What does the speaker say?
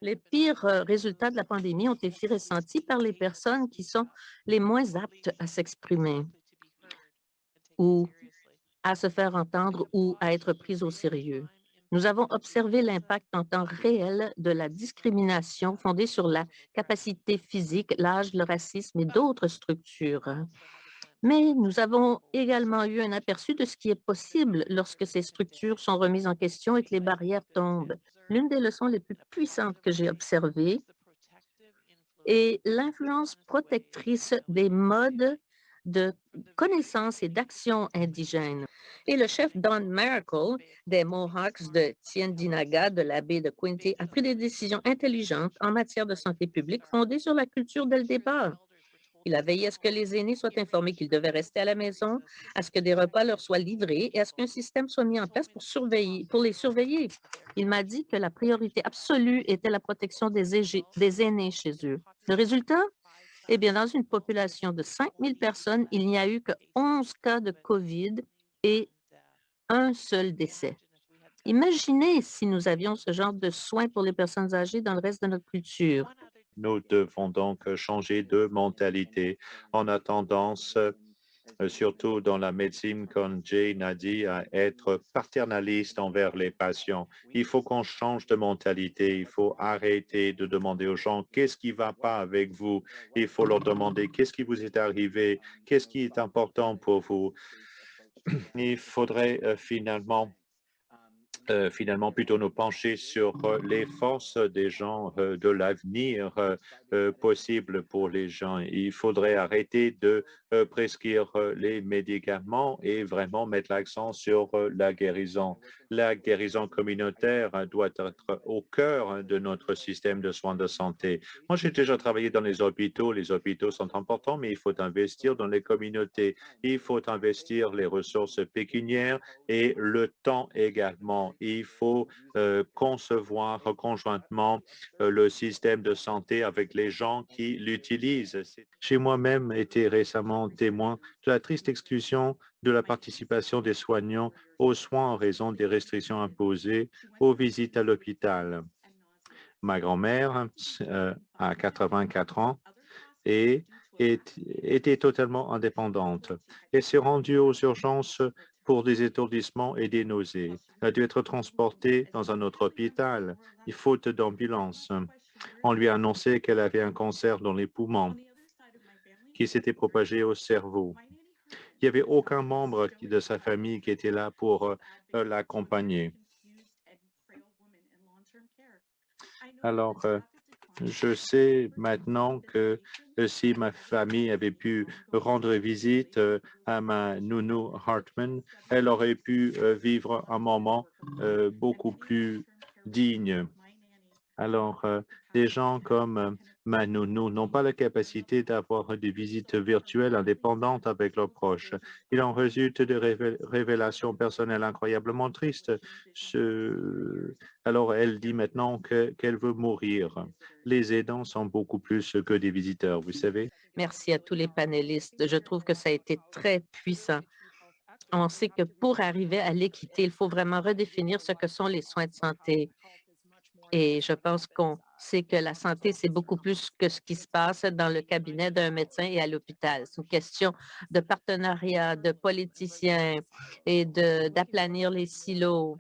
Les pires résultats de la pandémie ont été ressentis par les personnes qui sont les moins aptes à s'exprimer ou à se faire entendre ou à être prises au sérieux. Nous avons observé l'impact en temps réel de la discrimination fondée sur la capacité physique, l'âge, le racisme et d'autres structures. Mais nous avons également eu un aperçu de ce qui est possible lorsque ces structures sont remises en question et que les barrières tombent. L'une des leçons les plus puissantes que j'ai observées est l'influence protectrice des modes de connaissance et d'action indigènes. Et le chef Don Miracle des Mohawks de Tiendinaga de la baie de Quinte a pris des décisions intelligentes en matière de santé publique fondées sur la culture dès le départ. Il a veillé à ce que les aînés soient informés qu'ils devaient rester à la maison, à ce que des repas leur soient livrés et à ce qu'un système soit mis en place pour les surveiller. Il m'a dit que la priorité absolue était la protection des aînés chez eux. Le résultat? Eh bien, dans une population de 5 000 personnes, il n'y a eu que 11 cas de COVID et un seul décès. Imaginez si nous avions ce genre de soins pour les personnes âgées dans le reste de notre culture. Nous devons donc changer de mentalité. On a tendance, surtout dans la médecine, comme Jane a dit, à être paternaliste envers les patients. Il faut qu'on change de mentalité. Il faut arrêter de demander aux gens qu'est-ce qui ne va pas avec vous. Il faut leur demander qu'est-ce qui vous est arrivé, qu'est-ce qui est important pour vous. Il faudrait finalement plutôt nous pencher sur les forces des gens, de l'avenir possible pour les gens. Il faudrait arrêter de prescrire les médicaments et vraiment mettre l'accent sur la guérison. La guérison communautaire doit être au cœur de notre système de soins de santé. Moi, j'ai déjà travaillé dans les hôpitaux. Les hôpitaux sont importants, mais il faut investir dans les communautés. Il faut investir les ressources pécuniaires et le temps également. Il faut concevoir conjointement le système de santé avec les gens qui l'utilisent. J'ai moi-même été récemment témoin de la triste exclusion de la participation des soignants aux soins en raison des restrictions imposées aux visites à l'hôpital. Ma grand-mère a 84 ans et était totalement indépendante. Elle s'est rendue aux urgences pour des étourdissements et des nausées. Elle a dû être transportée dans un autre hôpital, faute d'ambulance. On lui a annoncé qu'elle avait un cancer dans les poumons qui s'était propagé au cerveau. Il n'y avait aucun membre de sa famille qui était là pour l'accompagner. Alors, je sais maintenant que si ma famille avait pu rendre visite à ma nounou Hartman, elle aurait pu vivre un moment beaucoup plus digne. Alors, des gens comme ma nounou n'ont pas la capacité d'avoir des visites virtuelles indépendantes avec leurs proches. Il en résulte des révélations personnelles incroyablement tristes. Alors, elle dit maintenant qu'elle veut mourir. Les aidants sont beaucoup plus que des visiteurs, vous savez. Merci à tous les panélistes. Je trouve que ça a été très puissant. On sait que pour arriver à l'équité, il faut vraiment redéfinir ce que sont les soins de santé. Et je pense qu'on sait que la santé, c'est beaucoup plus que ce qui se passe dans le cabinet d'un médecin et à l'hôpital. C'est une question de partenariat, de politiciens et d'aplanir les silos.